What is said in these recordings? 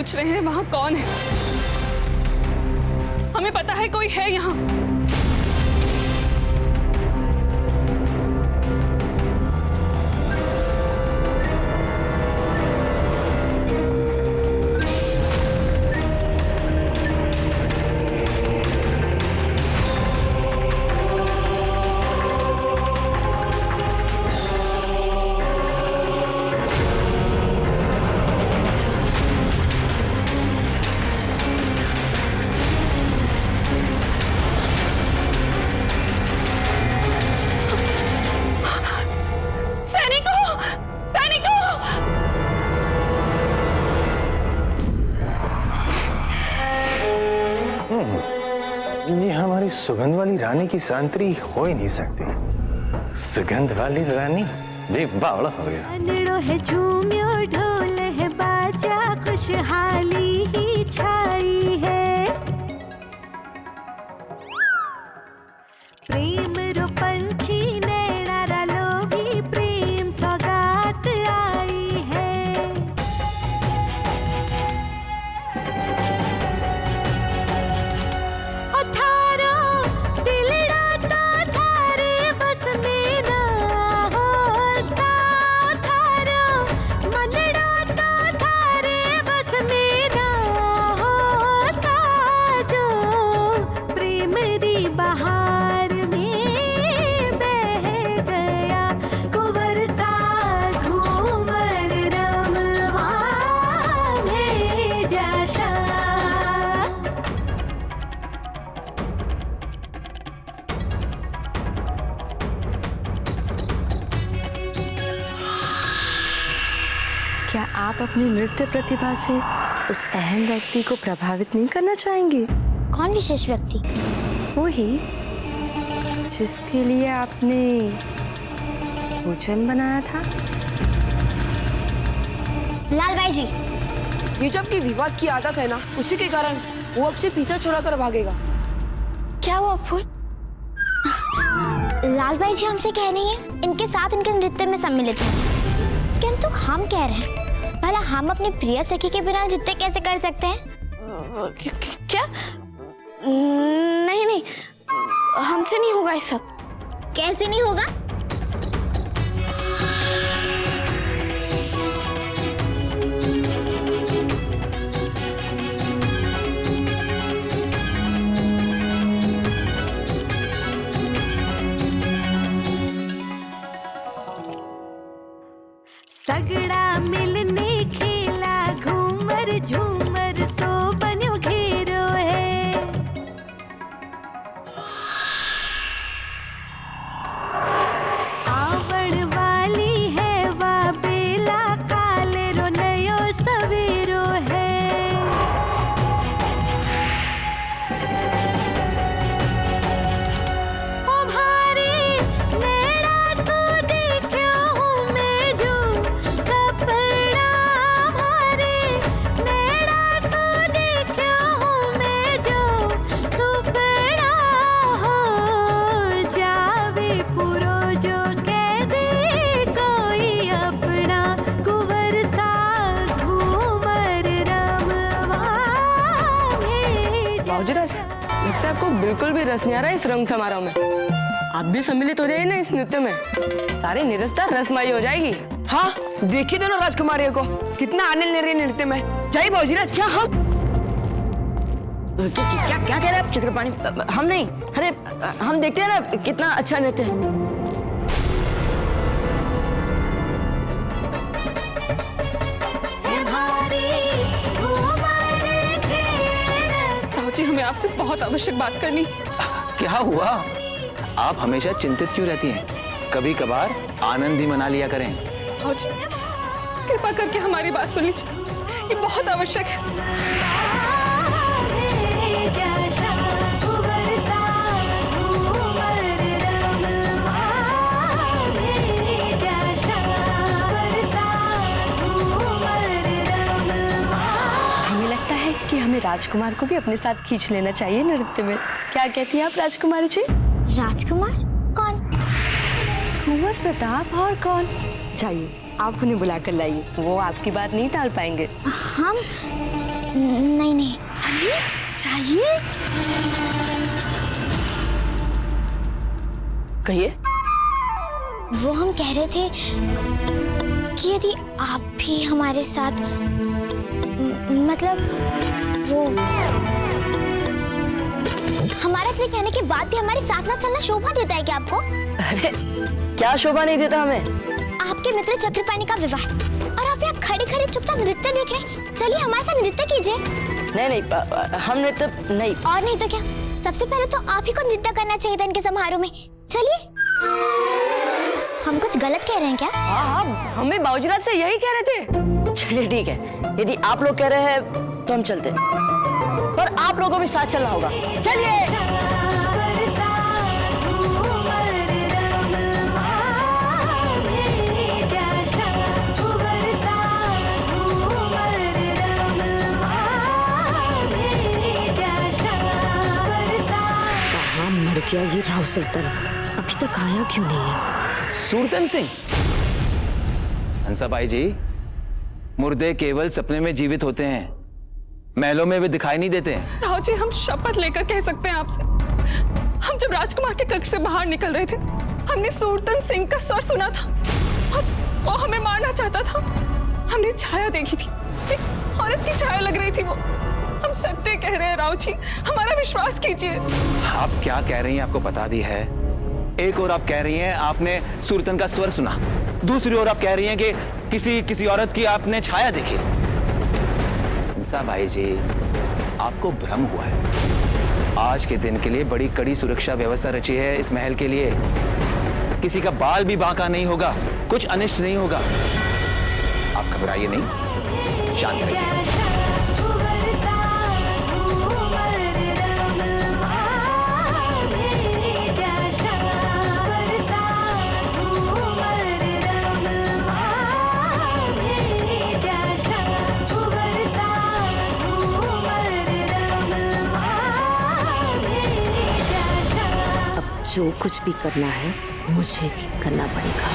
पूछ रहे हैं वहां कौन है? हमें पता है कोई है यहाँ। ये हमारी सुगंध वाली रानी की सांतरी हो ही नहीं सकती। सुगंध वाली रानी देख बावड़ा हो गया। अनड़ो है झूमियो ढोल है बाजा खुशहाली ही छाई है। प्रेम रो पंछी नैना रा लोभी प्रेम सौगात आई है। क्या आप अपनी नृत्य प्रतिभा से उस अहम व्यक्ति को प्रभावित नहीं करना चाहेंगे? कौन विशेष व्यक्ति? वो ही जिसके लिए आपने भोजन बनाया था। लाल भाई जी, ये जब की विवाद की आदत है ना, उसी के कारण वो अब से पीछा छोड़ा कर भागेगा। क्या हुआ फूल? लाल भाई जी हमसे कह रही हैं इनके साथ इनके नृत्य में सम्मिलित हैं, किंतु हम कह रहे हैं भला हम अपनी प्रिय सखी के बिना नृत्य कैसे कर सकते हैं? क्या? नहीं नहीं, हमसे नहीं होगा ये सब। कैसे नहीं होगा? सगड़ा मिलने खेला घूमर झूमर सो बन्यो घेरो है। आवड़ वाली है वा बेला काले रो नयो सवेरो है। लगता है आपको बिल्कुल भी रस नहीं आ रहा है इस रंग समारोह में। आप भी सम्मिलित हो जाइए ना इस नृत्य में, सारी निरस्ता रसमयी हो जाएगी। हाँ, देखिए दोनों राजकुमारियों को कितना आनंद ले रही है नृत्य में। जय भौजीराज। क्या हम क्या कह रहे हैं आप चक्रपाणी? हम नहीं, अरे हम देखते हैं ना कितना अच्छा नृत्य है। जी हमें आपसे बहुत आवश्यक बात करनी। क्या हुआ? आप हमेशा चिंतित क्यों रहती हैं? कभी कभार आनंद भी मना लिया करें। जी कृपा करके हमारी बात सुन लीजिए, ये बहुत आवश्यक है। कि हमें राजकुमार को भी अपने साथ खींच लेना चाहिए नृत्य में। क्या कहती हैं आप राजकुमारी जी? राजकुमार? कौन? कुंवर प्रताप और कौन? जाइए आप उन्हें बुला कर लाइए, वो आपकी बात नहीं टाल पाएंगे। हम नहीं नहीं। अरे चाहिए, कहिए। वो हम कह रहे थे कि यदि आप भी हमारे साथ मतलब वो हमारा इतने कहने के बाद भी हमारे साथ ना चलना शोभा देता है क्या आपको? अरे क्या शोभा नहीं देता हमें? आपके मित्र चक्रपाणी का विवाह और आप यहाँ खड़े खड़े चुपचाप नृत्य देख रहे। चलिए हमारे साथ नृत्य कीजिए। नहीं, हम नृत्य नहीं। और नहीं तो क्या, सबसे पहले तो आप ही को नृत्य करना चाहिए था इनके समारोह में। चलिए। हम कुछ गलत कह रहे हैं क्या? हाँ, हम भी बाबूजीराज से यही कह रहे थे। चलिए ठीक है, यदि आप लोग कह रहे हैं तो हम चलते हैं, और आप लोगों को भी साथ चलना होगा। चलिए। मर गया ये राव सुल्तान, अभी तक आया क्यों नहीं है? सूरतन सिंह? हंसाबाई जी, मुर्दे केवल सपने में जीवित होते हैं, महलों में वे दिखाई नहीं देते हैं। राव जी, हम शपथ लेकर कह सकते हैं आपसे, हम जब राजकुमार के कक्ष से बाहर निकल रहे थे, हमने सूरतन सिंह का स्वर सुना था और वो हमें मारना चाहता था। हमने छाया देखी थी, एक औरत की छाया लग रही थी वो। हम सत्य कह रहे हैं राव जी, हमारा विश्वास कीजिए। आप क्या कह रही हैं आपको पता भी है? एक और आप कह रही हैं आपने सूरतन का स्वर सुना, दूसरी ओर आप कह रही हैं कि किसी औरत की आपने छाया देखी। हंसाबाई जी, आपको भ्रम हुआ है। आज के दिन के लिए बड़ी कड़ी सुरक्षा व्यवस्था रची है इस महल के लिए। किसी का बाल भी बांका नहीं होगा, कुछ अनिष्ट नहीं होगा। आप घबराइए नहीं, शांत रहिए। जो कुछ भी करना है मुझे ही करना पड़ेगा।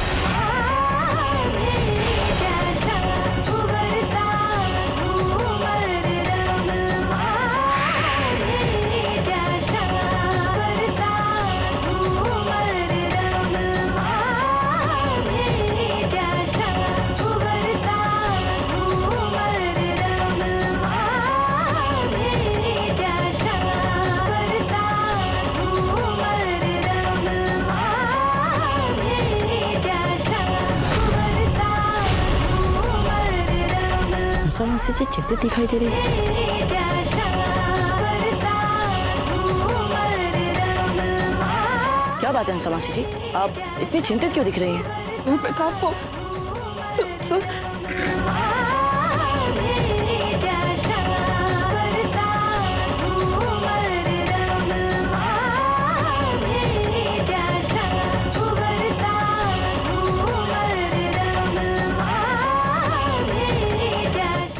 से चिंतित दिखाई दे रही है। क्या बात है हंसामासी जी, आप इतनी चिंतित क्यों दिख रही हैं? वो प्रताप वो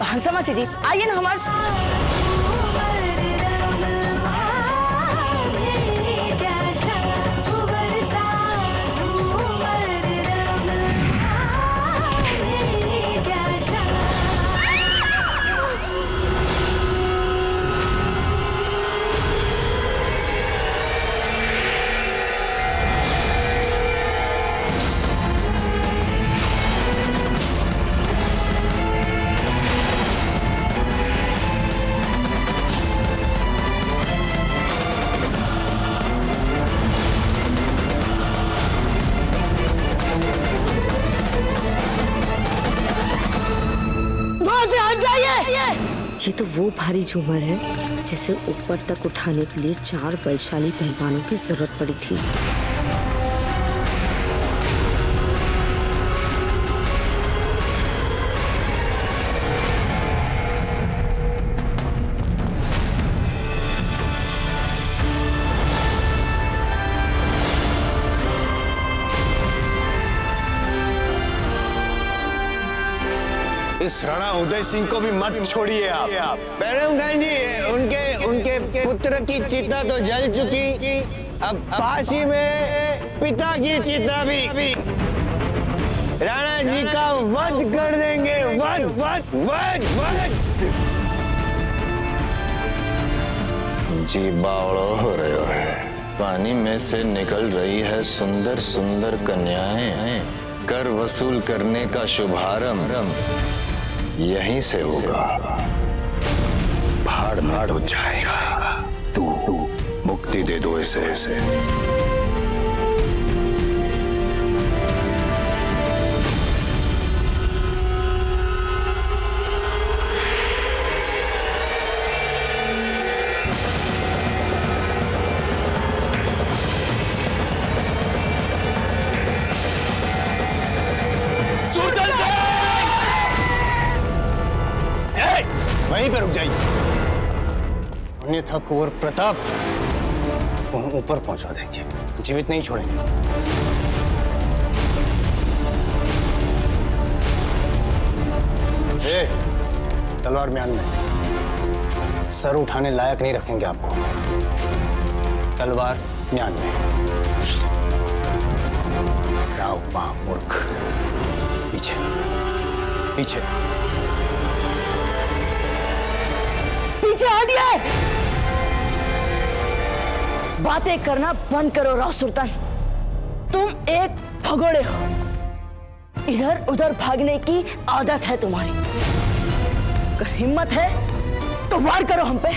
हंसामासी जी, आइए ना हमारे ये तो वो भारी झूमर है जिसे ऊपर तक उठाने के लिए 4 बलशाली पहलवानों की जरूरत पड़ी थी। इस राणा उदय सिंह को भी मत छोड़िए आप। बैरम खान जी, उनके पुत्र की चिता तो जल चुकी, अब पास ही में पिता की चिता भी। राणा जी का वध कर देंगे। वध वध वध वध। जी बावड़ो हो रहे हो। पानी में से निकल रही है सुंदर सुंदर कन्याएं। कर वसूल करने का शुभारंभ यहीं से होगा। भाड़ में तो जाएगा। तू मुक्ति दे दो इसे। वहीं पे रुक जाइए, अन्यथा कुंवर प्रताप को हम ऊपर पहुंचा देंगे, जीवित नहीं छोड़ेंगे। तलवार म्यान में, सर उठाने लायक नहीं रखेंगे आपको। तलवार म्यान में। राव महामूर्ख, पीछे पीछे पीछे हटिए। बातें करना बंद करो राव सुल्तान। तुम एक भगोड़े हो, इधर उधर भागने की आदत है तुम्हारी। अगर हिम्मत है तो वार करो हम पे।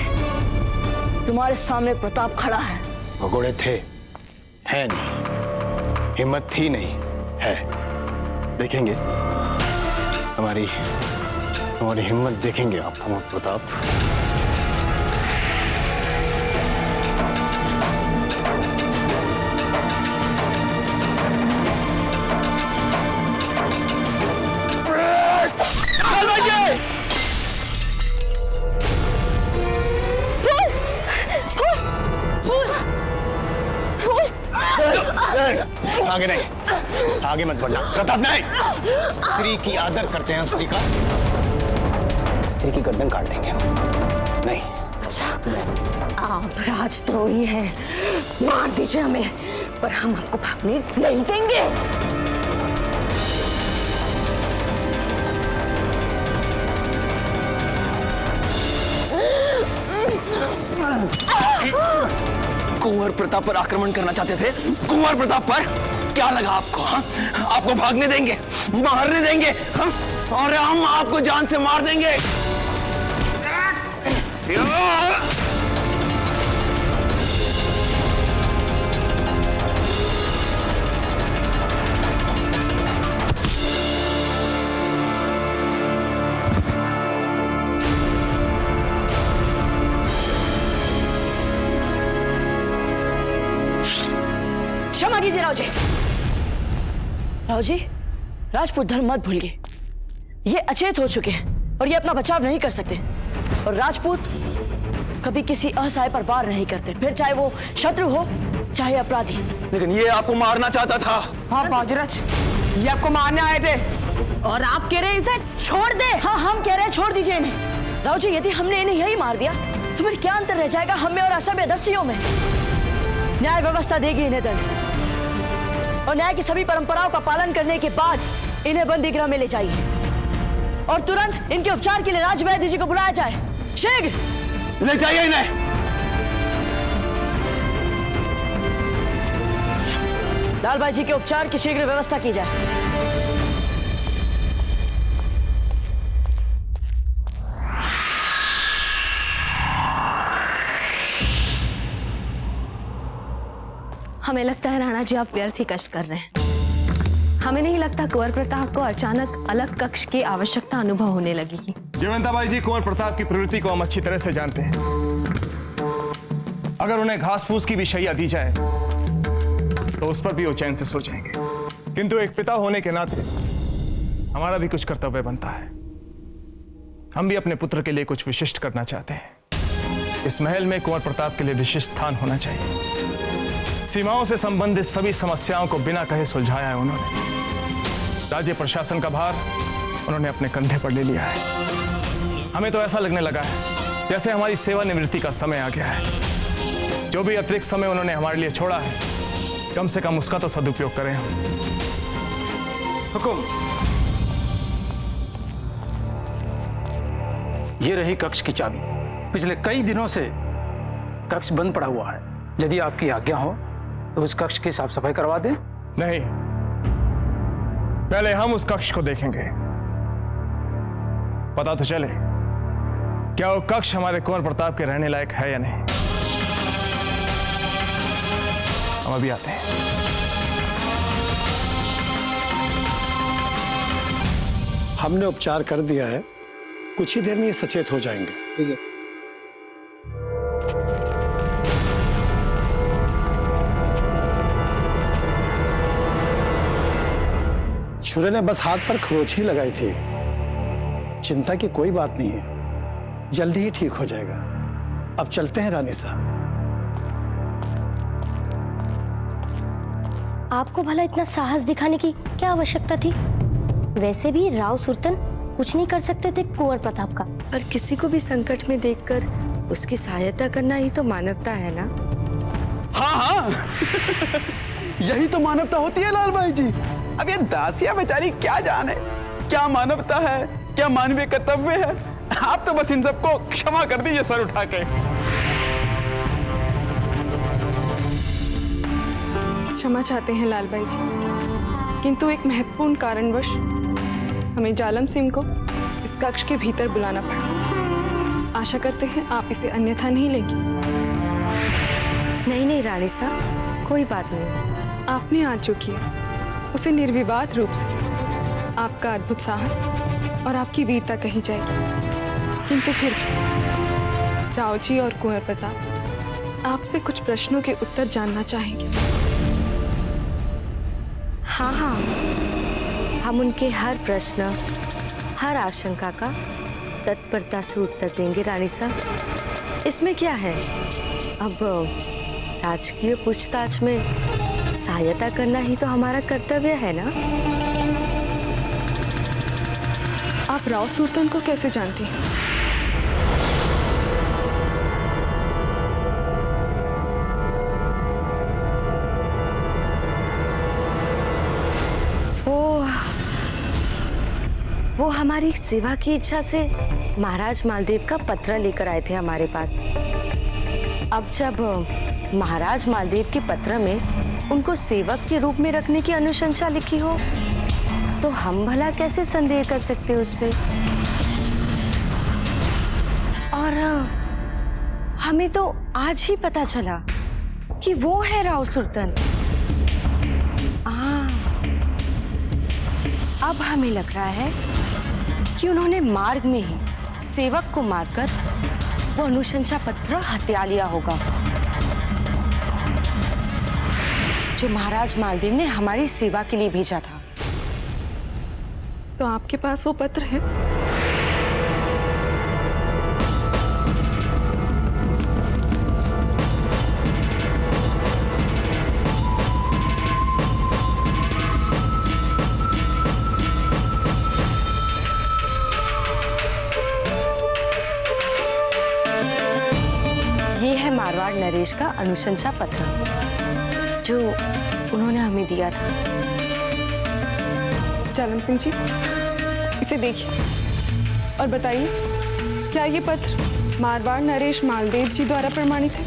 तुम्हारे सामने प्रताप खड़ा है। भगोड़े थे, है नहीं। हिम्मत थी नहीं, है। देखेंगे हमारी हिम्मत देखेंगे आप कुंवर प्रताप। आगे नहीं, आगे मत बढ़ना प्रताप। नहीं, स्त्री की आदर करते हैं स्त्री का। स्त्री की गर्दन काट देंगे नहीं। अच्छा, आप राजद्रोही हैं, मार दीजिए हमें, पर हम आपको भागने नहीं देंगे। कुंवर प्रताप पर आक्रमण करना चाहते थे। कुंवर प्रताप पर क्या लगा आपको? हाँ? आपको भागने देंगे, मारने देंगे, हाँ? और हम आपको जान से मार देंगे। क्षमा कीजिए राव जी। राव जी, राजपूत धर्म मत भूलिए। ये अचेत हो चुके हैं और ये अपना बचाव नहीं कर सकते। और राजपूत कभी किसी असहाय पर वार नहीं करते, फिर चाहे वो शत्रु हो चाहे अपराधी। लेकिन ये आपको मारना चाहता था। हाँ बाजरच, ये आपको मारने आए थे और आप कह रहे हैं इसे छोड़ दे। हाँ, हम कह रहे हैं छोड़ दीजिए इन्हें। राव जी, यदि हमने इन्हें यही मार दिया तो फिर क्या अंतर रह जाएगा हमें और असभ्य दस्युओं में? न्याय व्यवस्था देगी इन्हें दंड, और न्याय की सभी परंपराओं का पालन करने के बाद इन्हें बंदी गृह में ले जाइए और तुरंत इनके उपचार के लिए राजवैद्य जी को बुलाया जाए। शीघ्र ले जाइए इन्हें। लाल भाई जी के उपचार की शीघ्र व्यवस्था की जाए। हमें लगता है राणा जी आप व्यर्थ ही कष्ट कर रहे हैं। हमें नहीं लगता कुंवर प्रताप को अचानक अलग कक्ष की आवश्यकता अनुभव होने लगेगी। जयवंताबाई जी कुंवर प्रताप की प्रवृत्ति को हम अच्छी तरह से जानते हैं। अगर उन्हें घास फूस की भी शैया दी जाए तो उस पर भी वो चैन से सो जाएंगे। किंतु एक पिता होने के नाते हमारा भी कुछ कर्तव्य बनता है। हम भी अपने पुत्र के लिए कुछ विशिष्ट करना चाहते हैं। इस महल में कुंवर प्रताप के लिए विशिष्ट स्थान होना चाहिए। सीमाओं से संबंधित सभी समस्याओं को बिना कहे सुलझाया है उन्होंने। राज्य प्रशासन का भार उन्होंने अपने कंधे पर ले लिया है। हमें तो ऐसा लगने लगा है जैसे हमारी सेवानिवृत्ति का समय आ गया है। जो भी अतिरिक्त समय उन्होंने हमारे लिए छोड़ा है, कम से कम उसका तो सदुपयोग करें हम। हुकुम। ये रही कक्ष की चाबी। पिछले कई दिनों से कक्ष बंद पड़ा हुआ है। यदि आपकी आज्ञा हो तो उस कक्ष की साफ सफाई करवा दें। नहीं, पहले हम उस कक्ष को देखेंगे, पता तो चले क्या वो कक्ष हमारे कुंवर प्रताप के रहने लायक है या नहीं। हम अभी आते हैं। हमने उपचार कर दिया है, कुछ ही देर में ये सचेत हो जाएंगे। ठीक है। छुरे ने बस हाथ पर खरोच ही लगाई थी। चिंता की कोई बात नहीं है, जल्दी ही ठीक हो जाएगा। अब चलते हैं रानी साहब। आपको भला इतना साहस दिखाने की क्या आवश्यकता थी? वैसे भी राव सुरतन कुछ नहीं कर सकते थे कुंवर प्रताप का। और किसी को भी संकट में देखकर उसकी सहायता करना ही तो मानवता है ना। हाँ हाँ यही तो मानवता होती है लाल भाई जी। अब ये दासिया बेचारी क्या जाने क्या मानवता है, क्या मानवीय कर्तव्य है। आप तो बस इन सबको क्षमा कर दीजिए सर उठा के। क्षमा चाहते हैं लाल भाई जी, किंतु एक महत्वपूर्ण कारणवश हमें जालम सिंह को इस कक्ष के भीतर बुलाना पड़ा। आशा करते हैं आप इसे अन्यथा नहीं लेंगी। नहीं नहीं रानी साहब, कोई बात नहीं। आपने आज जो किया उसे निर्विवाद रूप से आपका अद्भुत साहस और आपकी वीरता कही जाएगी। किंतु फिर भी राव जी और कुंवर प्रताप आपसे कुछ प्रश्नों के उत्तर जानना चाहेंगे। हाँ हाँ, हम उनके हर प्रश्न, हर आशंका का तत्परता से उत्तर देंगे रानी साहब। इसमें क्या है, अब राजकीय पूछताछ में सहायता करना ही तो हमारा कर्तव्य है ना। आप राव सुरतन को कैसे जानती हैं? वो हमारी सेवा की इच्छा से महाराज मालदेव का पत्र लेकर आए थे हमारे पास। अब जब महाराज मालदेव के पत्र में उनको सेवक के रूप में रखने की अनुशंसा लिखी हो तो हम भला कैसे संदेह कर सकते उस पे। और हमें तो आज ही पता चला कि वो है राव सुरतन। अब हमें लग रहा है कि उन्होंने मार्ग में ही सेवक को मारकर वो अनुशंसा पत्र हत्या लिया होगा जो महाराज मालदेव ने हमारी सेवा के लिए भेजा था। तो आपके पास वो पत्र है? ये है मारवाड़ नरेश का अनुशंसा पत्र जो उन्होंने हमें दिया था। जालम सिंह जी, इसे देखिए और बताइए, क्या ये पत्र मारवाड़ नरेश मालदेव जी द्वारा प्रमाणित है?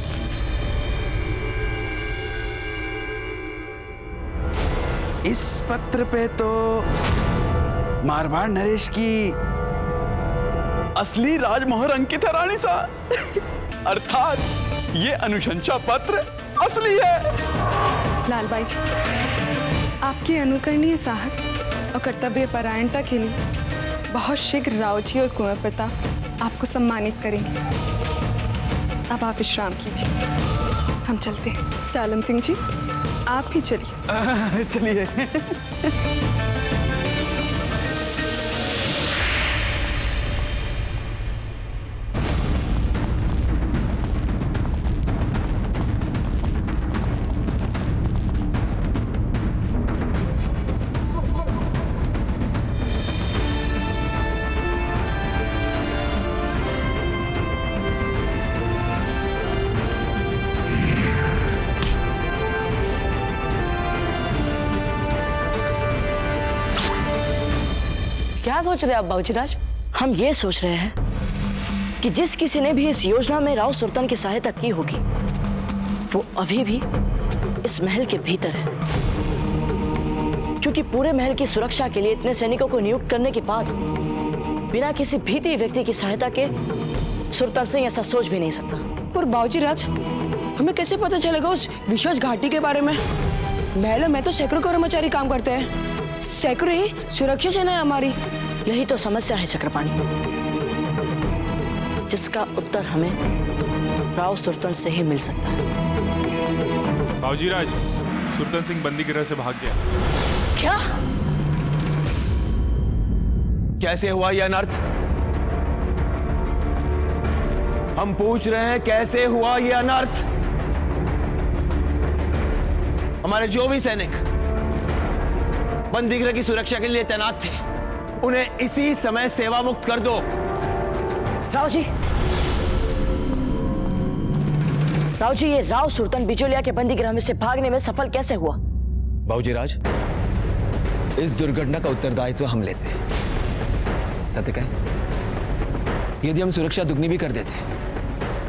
इस पत्र पे तो मारवाड़ नरेश की असली राजमोहर अंकित है रानी साहब। अर्थात ये अनुशंसा पत्र असली है। लाल बाई जी, आपके अनुकरणीय साहस और कर्तव्य परायणता के लिए बहुत शीघ्र राव जी और कुंवर प्रताप आपको सम्मानित करेंगे। अब आप विश्राम कीजिए, हम चलते हैं। जालम सिंह जी, आप भी चलिए। चलिए। क्या सोच रहे हैं आप बाबूजीराज? हम ये सोच रहे हैं कि जिस किसी ने भी इस योजना में राव सुल्तान की सहायता की होगी वो अभी भी इस महल के भीतर है, क्योंकि पूरे महल की सुरक्षा के लिए इतने सैनिकों को नियुक्त करने के बाद बिना किसी भीतरी व्यक्ति की सहायता के सुल्तान सिंह ऐसा सोच भी नहीं सकता। पर बाबूजीराज, हमें कैसे पता चलेगा उस विश्वास घाटी के बारे में? महल में तो सैकड़ों कर्मचारी काम करते हैं, सैकड़ों ही सुरक्षा सेना है हमारी। यही तो समस्या है चक्रपाणी, जिसका उत्तर हमें राव सुल्तान से ही मिल सकता है। बाबूजीराज, सुल्तान सिंह बंदी गृह से भाग गया। क्या? कैसे हुआ यह अनर्थ? हम पूछ रहे हैं कैसे हुआ यह अनर्थ? हमारे जो भी सैनिक बंदीगृह की सुरक्षा के लिए तैनात थे, उन्हें इसी समय सेवा मुक्त कर दो। राव जी, ये राव सुल्तान बिचौलिया के बंदीगृह में से भागने में सफल कैसे हुआ? बाबूजीराज, इस दुर्घटना का उत्तरदायित्व हम लेते हैं। सत्य कहें, यदि हम सुरक्षा दुगनी भी कर देते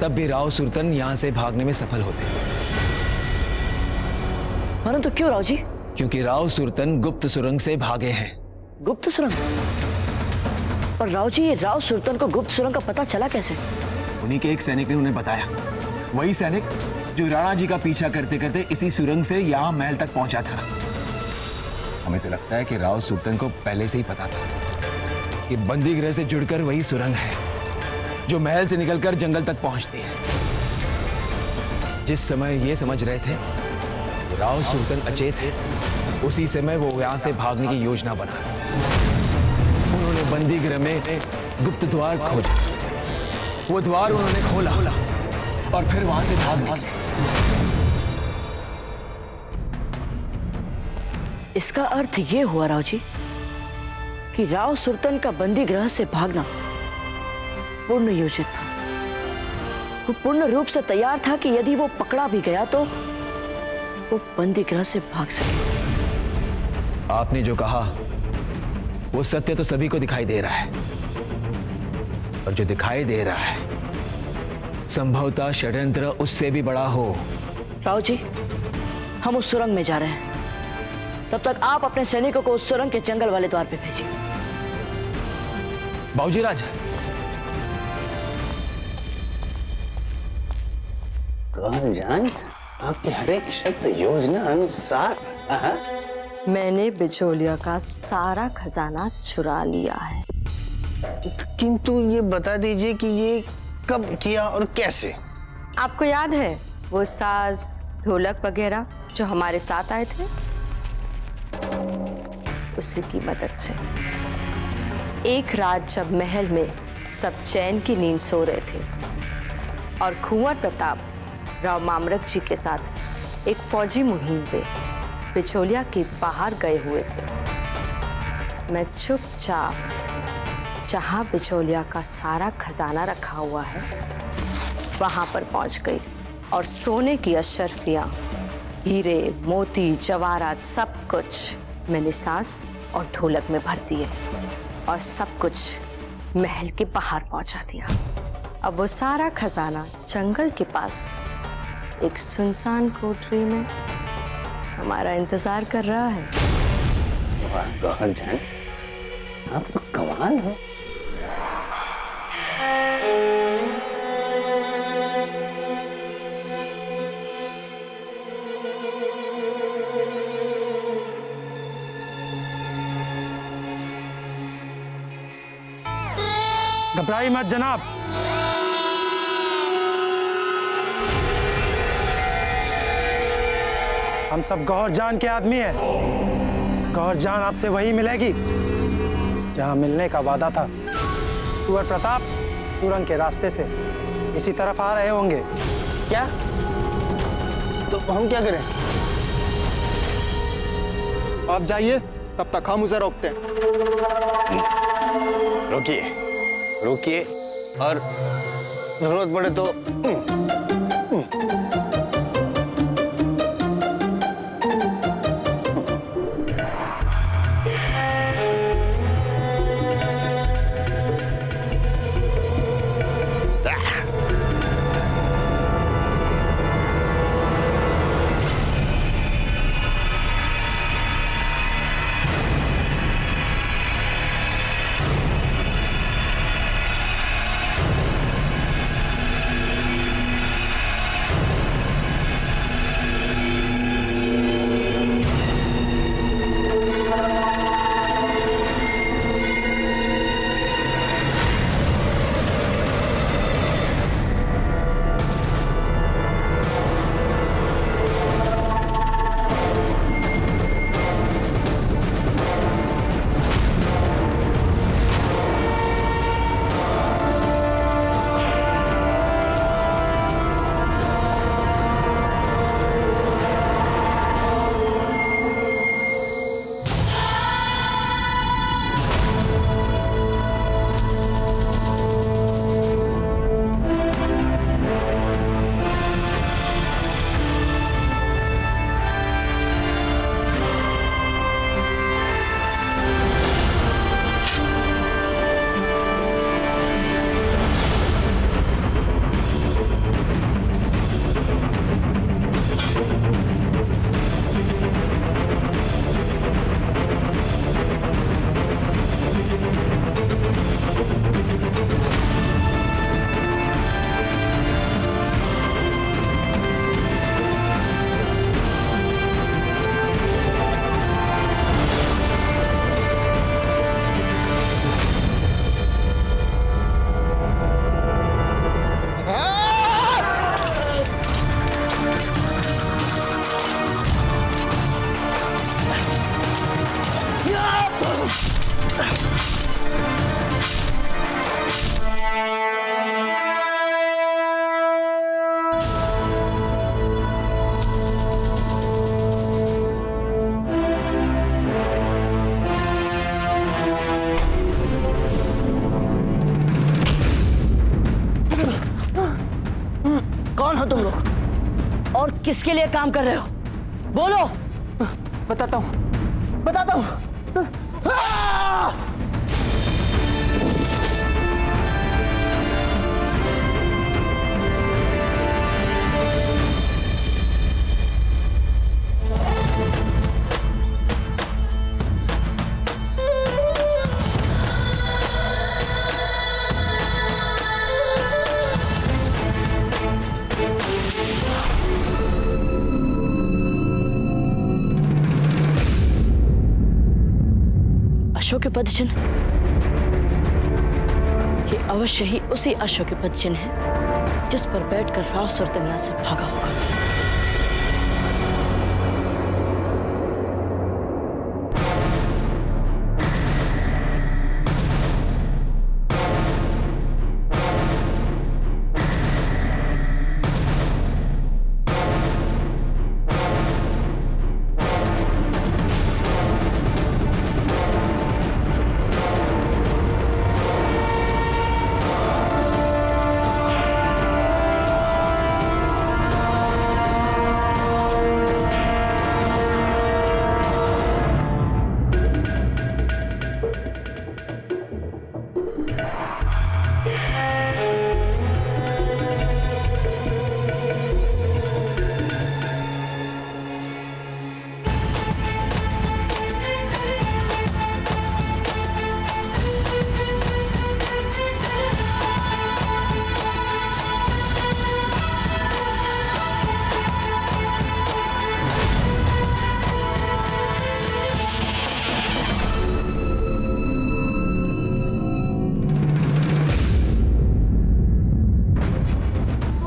तब भी राव सुल्तान यहां से भागने में सफल होते। परंतु क्यों राव जी? क्योंकि राव सुल्तान गुप्त सुरंग से भागे हैं। गुप्त सुरंग? पर राव जी, ये राव सुल्तान को गुप्त सुरंग का पता चला कैसे? उन्हीं के एक सैनिक ने उन्हें बताया। वही सैनिक जो राणा जी का पीछा करते करते इसी सुरंग से यहां महल तक पहुंचा था। हमें तो लगता है कि राव सुल्तान को पहले से ही पता था कि बंदीगृह से जुड़कर वही सुरंग है जो महल से निकलकर जंगल तक पहुंचती है। जिस समय ये समझ रहे थे राव सुल्तान अचेत है, उसी समय वो यहां से भागने की योजना बना। उन्होंने बंदीगृह में गुप्त द्वार खोजा, वो द्वार उन्होंने खोला और फिर वहां से भाग निकले। इसका अर्थ ये हुआ राव जी कि राव सुल्तान का बंदीगृह से भागना पूर्ण योजित था। वो पूर्ण रूप से तैयार था कि यदि वो पकड़ा भी गया तो वो बंदीगृह से भाग सके। आपने जो कहा वो सत्य तो सभी को दिखाई दे रहा है, और जो दिखाई दे रहा है संभवतः षड्यंत्र उससे भी बड़ा हो। राव जी, हम उस सुरंग में जा रहे हैं। तब तक आप अपने सैनिकों को उस सुरंग के जंगल वाले द्वार पे भेजिए। बाबूजीराज, जान, आपके हर एक शब्द योजना अनुसार। मैंने बिचौलिया का सारा खजाना चुरा लिया है। किंतु ये बता दीजिए कि ये कब किया और कैसे? आपको याद है वो साज, ढोलक वगैरह जो हमारे साथ आए थे? उसी की मदद से एक रात जब महल में सब चैन की नींद सो रहे थे और कुंवर प्रताप राव मामरक जी के साथ एक फौजी मुहिम पे बिचौलिया के बाहर गए हुए थे, मैं चुपचाप जहां बिचौलिया का सारा खजाना रखा हुआ है वहां पर पहुंच गई और सोने की अशर्फियां, हीरे, मोती, जवाहरात सब कुछ मैंने सास और ढोलक में भर दिए और सब कुछ महल के बाहर पहुंचा दिया। अब वो सारा खजाना जंगल के पास एक सुनसान कोठरी में हमारा इंतजार कर रहा है। वाह गौहर जान, आप तो कमाल हो। घबराइए मत जनाब। हम सब गौहर जान के आदमी हैं। गौहर जान आपसे वही मिलेगी जहां मिलने का वादा था। कुंवर प्रताप सुरंग के रास्ते से इसी तरफ आ रहे होंगे। क्या? तो हम क्या करें? आप जाइए, तब तक हम उसे रोकते हैं। रुकिए, रुकिए, और जरूरत पड़े तो हो तुम लोग? और किसके लिए काम कर रहे हो? बोलो। बताता हूँ। अशोक के पदचिन्ह, ये अवश्य ही उसी अशोक के पदचिन्ह है जिस पर बैठकर राव सुरतन यहाँ से भागा होगा।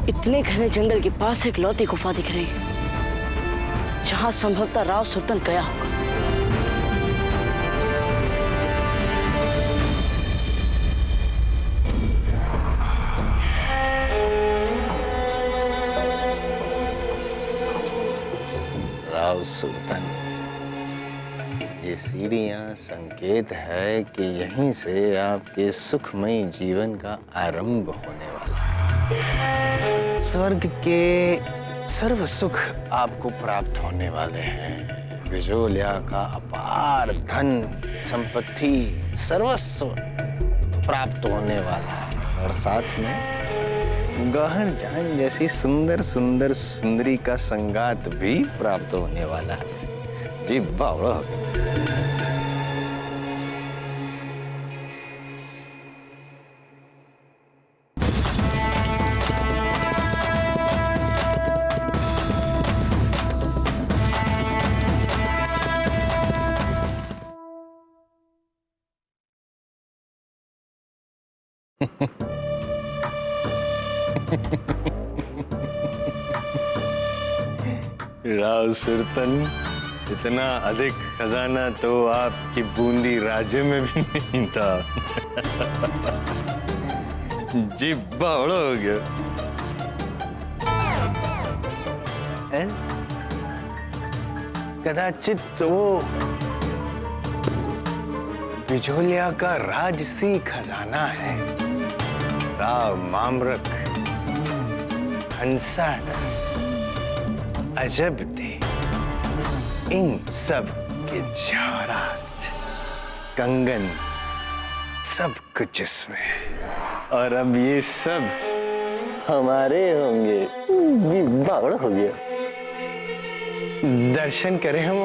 इतने घने जंगल के पास एक लौती गुफा दिख रही है जहां संभवतः राव सुरतन गया होगा। राव सुल्तान, ये सीढ़ियां संकेत है कि यहीं से आपके सुखमयी जीवन का आरंभ होने वाला है। स्वर्ग के सर्व सुख आपको प्राप्त होने वाले हैं। बिजोलिया का अपार धन संपत्ति सर्वस्व प्राप्त होने वाला है और साथ में गहन जान जैसी सुंदर सुंदर सुंदरी का संगात भी प्राप्त होने वाला है। जी बावड़ा। राव सुरतन, इतना अधिक खजाना तो आपकी बूंदी राज्य में भी नहीं था। जी बड़ा हो गया। कदाचित तो बिजोलिया का राजसी खजाना है। राव मामरक, हंसा, अजब दे, इन सब के जवाहरात, कंगन, सब कुछ इसमें है। और अब ये सब हमारे होंगे। बावड़ा हो गया। दर्शन करें हम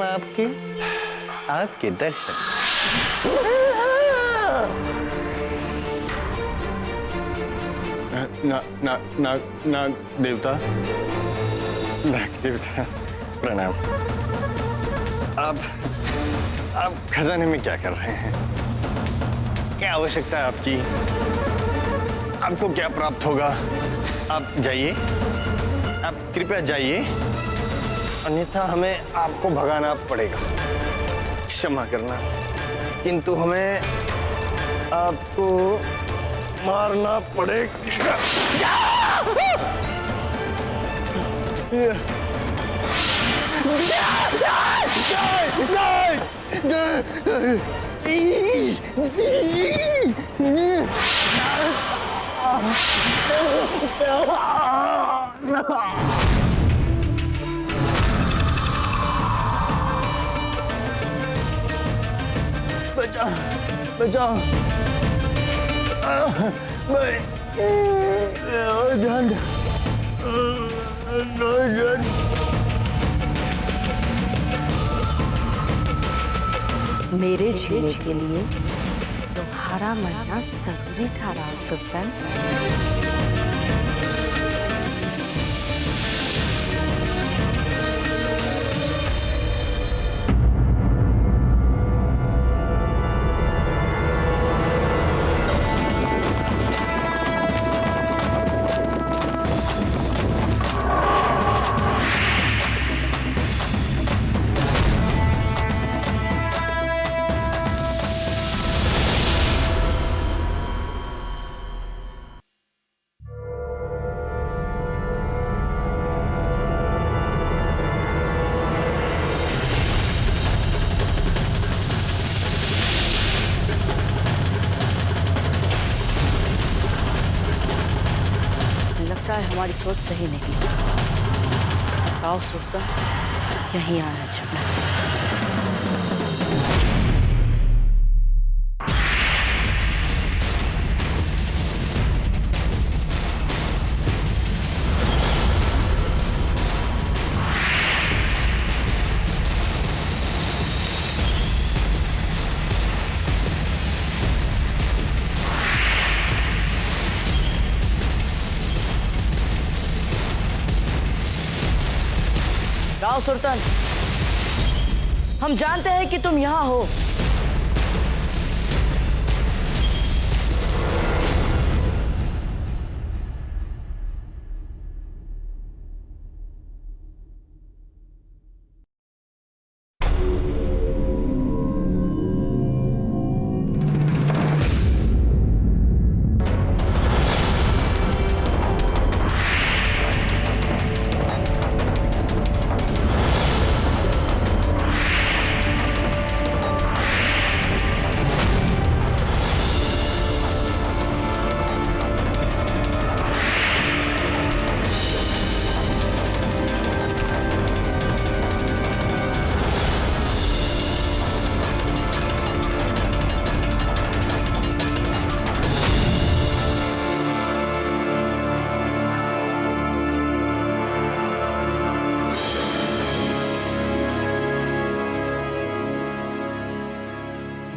आपके दर्शन। नाग देवता, प्रणाम। आप खजाने में क्या कर रहे हैं? क्या आवश्यकता है आपकी? आपको क्या प्राप्त होगा? आप जाइए, आप कृपया जाइए, अन्यथा हमें आपको भगाना पड़ेगा। क्षमा करना, किंतु हमें आपको मारना पड़ेगा। बचाओ बचाओ जान जान मेरे जीने के लिए तुम्हारा मरना जरूरी था राव सुल्तान। हमारी सोच सही नहीं। राव सुल्तान यहीं आया छपना। राव सुल्तान, हम जानते हैं कि तुम यहाँ हो।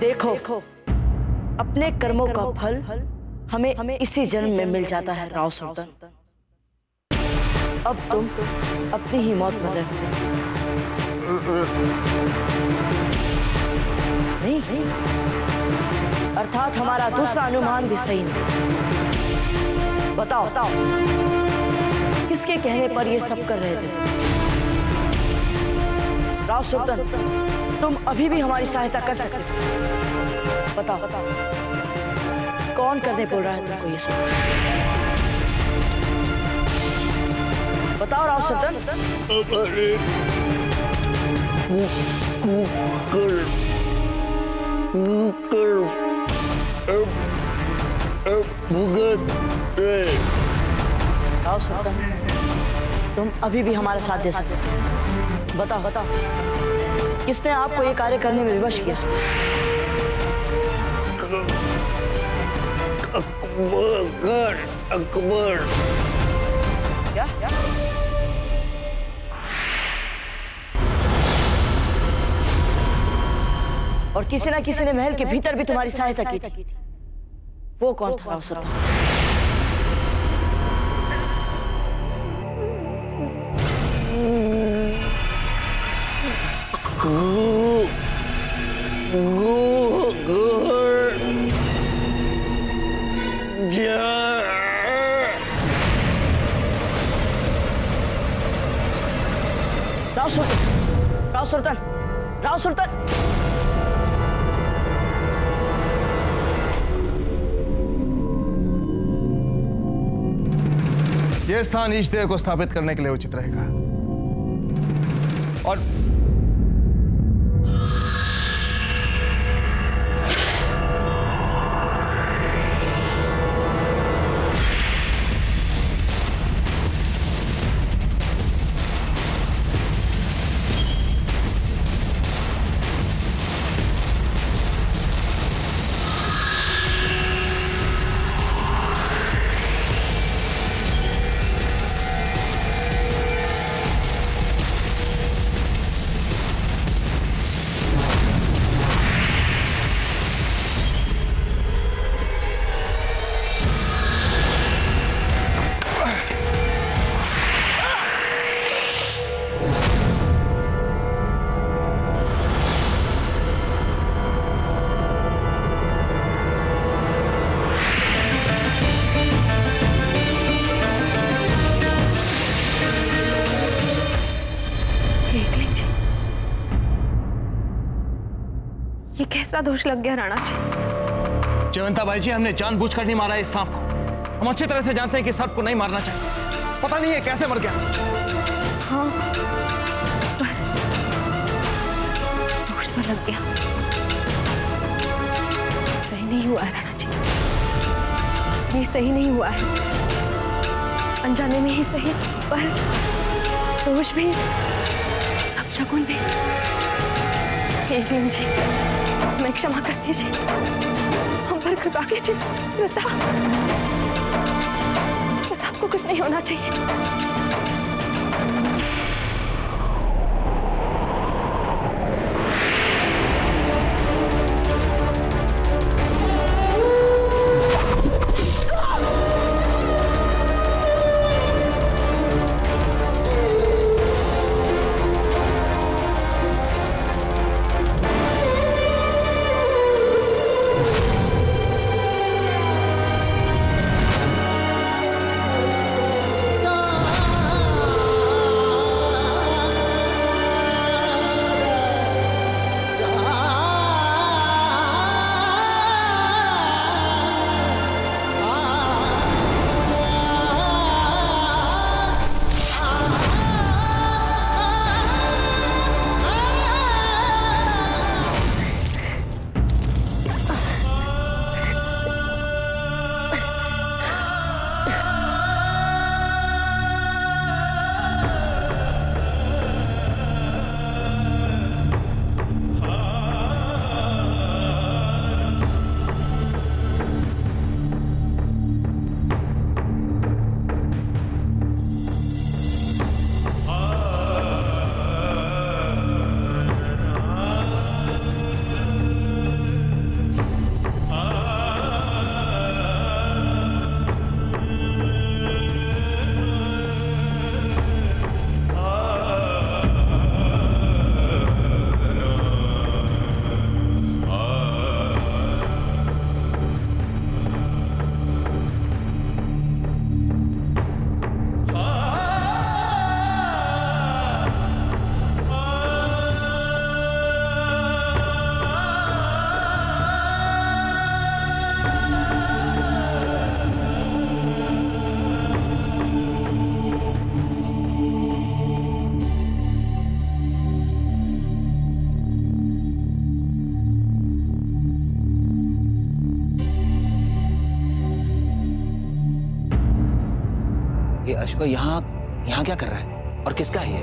देखो, अपने कर्मों का फल हमें इसी जन्म में मिल जाता है राव सुल्तान। अब तुम अपनी ही मौत में रहो। नहीं, अर्थात हमारा दूसरा अनुमान भी सही नहीं। बताओ किसके कहने पर ये सब कर रहे थे? राव सुल्तान, तुम अभी भी हमारी सहायता कर सकते हो। बताओ कौन करने बोल रहा है तुमको ये सब? बताओ राव सुल्तान। राव सुल्तान, तुम अभी भी हमारा साथ दे सकते हो। बताओ किसने आपको ये कार्य करने में विवश किया? अकबर। क्या? और किसी ना किसी ने महल के भीतर भी तुम्हारी सहायता की थी। वो कौन था राव सुल्तान? राव सुल्तान। यह स्थान ईश देव को स्थापित करने के लिए उचित रहेगा। और दूसरा दोष लग गया राणा जी। जयवंता बाई जी, हमने जानबूझकर नहीं मारा इस सांप को। हम अच्छी तरह से जानते हैं कि इस सांप को नहीं मारना चाहिए। पता नहीं है कैसे मर गया। हाँ, दोष तो लग गया। सही नहीं हुआ है राणा जी, ये सही नहीं हुआ है। अनजाने में ही सही, पर दोष भी, अपशगुन भी। हे भीम जी, मैं क्षमा कर दीजिए, हम पर कृपा कीजिए। प्रताप को कुछ नहीं होना चाहिए। ये अश्व यहाँ क्या कर रहा है और किसका है ये?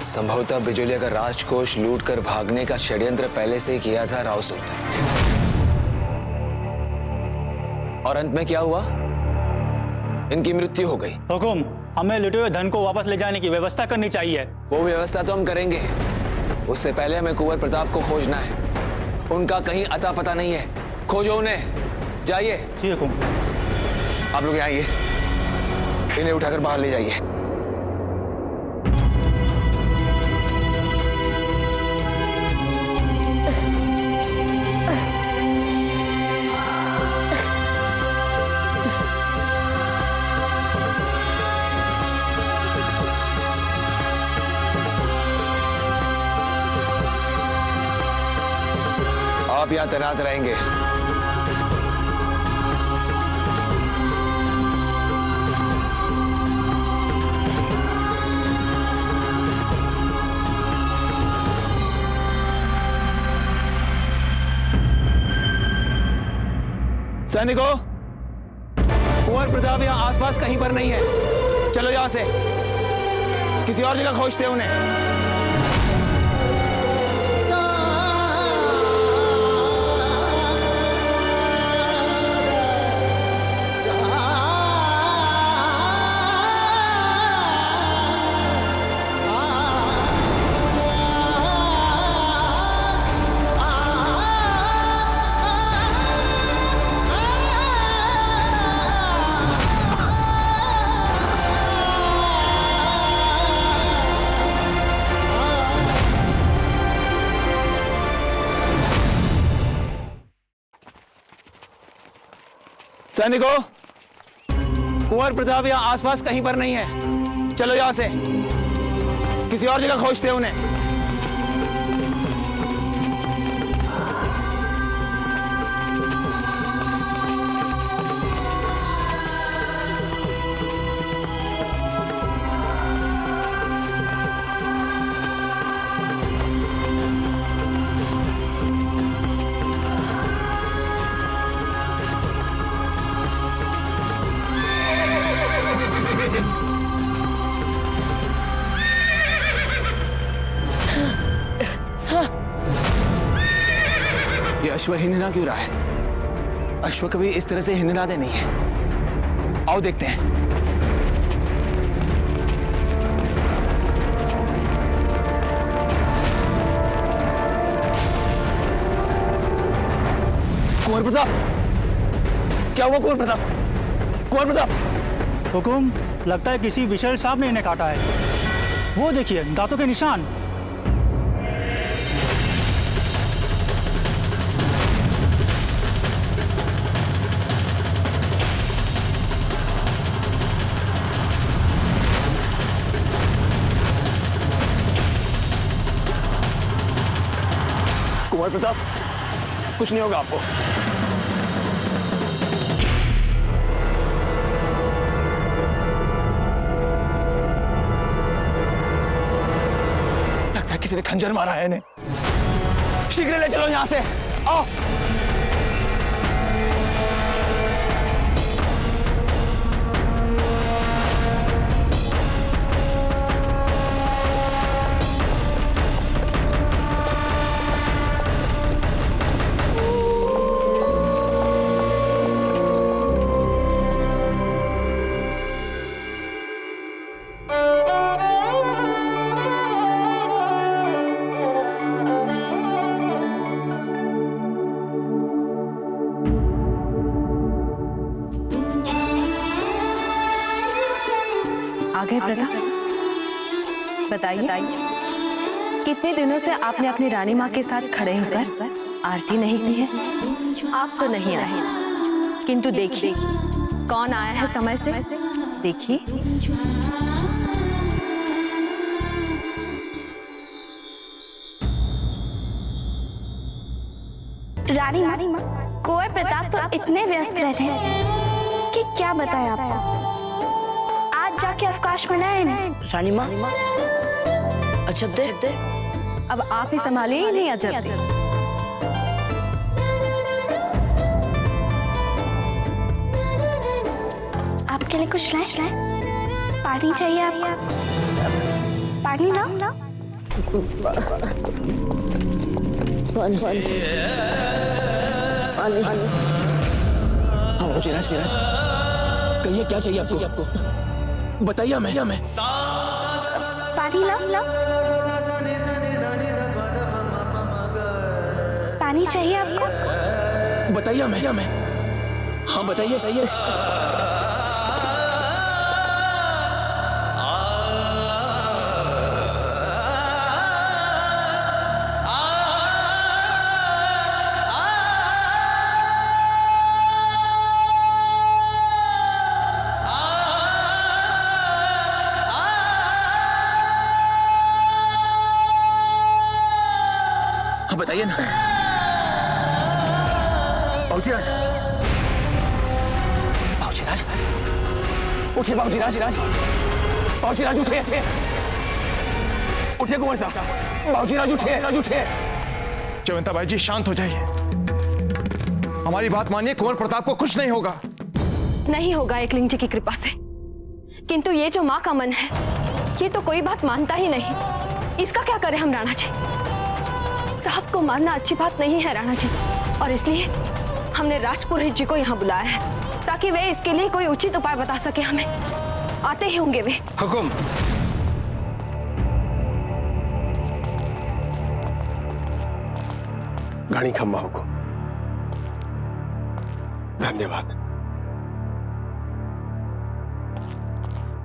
संभवतः बिजोलिया का राजकोष लूटकर भागने का षड्यंत्र पहले से ही किया था राव सुल्तान। और अंत में क्या हुआ? इनकी मृत्यु हो गई। हुकुम, हमें लुटे हुए धन को वापस ले जाने की व्यवस्था करनी चाहिए। वो व्यवस्था तो हम करेंगे, उससे पहले हमें कुंवर प्रताप को खोजना है। उनका कहीं अता पता नहीं है, खोजो उन्हें। जाइए। जी हुकुम। आप लोग आइए, इन्हें उठाकर बाहर ले जाइए। आप यहां तैनात रहेंगे। सैनिकों, कुंवर प्रताप यहाँ आसपास कहीं पर नहीं है। चलो यहाँ से, किसी और जगह खोजते हैं उन्हें। सैनिकों, कुंवर प्रताप यहाँ आसपास कहीं पर नहीं है। चलो यहाँ से, किसी और जगह खोजते हैं उन्हें। ये अश्व हिन्ना क्यों रहा है? अश्व कभी इस तरह से हिन्नाते नहीं है। आओ देखते हैं। कुंवर प्रताप, क्या हुआ कुंवर प्रताप? कुंवर प्रताप! हुकुम, लगता है किसी विषैल सांप ने इन्हें काटा है। वो देखिए, दांतों के निशान। कुंवर प्रताप, कुछ नहीं होगा आपको। लगता है किसी ने खंजर मारा है इन्हें। शीघ्र ले चलो यहां से, आओ। आ गए प्रताप, बताइए कितने दिनों से आपने अपनी रानी माँ के साथ खड़े होकर आरती नहीं की है? आप तो नहीं आए, किंतु देखिए कौन आया है समय से। देखिए, रानी माँ, कुंवर प्रताप तो इतने व्यस्त रहते हैं कि क्या बताएं आपको। आज जाके अवकाश मिला है इन्हें। रानी माँ, अजब दे। अब आप ही संभालिए इन्हें। अजब दे। आपके लिए कुछ लाएं? पानी चाहिए आपको? पानी लाओ। हाँ जिराज, कहिए क्या चाहिए आपको? बताइए हमें। पानी लाओ। पानी चाहिए आपको? बताइए हमें। हाँ बताइए। बताइए ना। बाबूजीराज, उठिए बाबूजीराज, उठिए कुंवर साहब, बाबूजीराज उठिए। जयवंता बाई जी शांत हो जाइए। हमारी बात मानिए, कुंवर प्रताप को कुछ नहीं होगा। नहीं होगा एकलिंग जी की कृपा से, किंतु ये जो माँ का मन है ये तो कोई बात मानता ही नहीं। इसका क्या करें हम राणा जी? साहब को मारना अच्छी बात नहीं है राणा जी, और इसलिए हमने राजपुरोहित जी को यहाँ बुलाया है ताकि वे इसके लिए कोई उचित उपाय बता सके हमें। आते ही होंगे वे। हुकुम। घणी खम्मा हुकुम। धन्यवाद।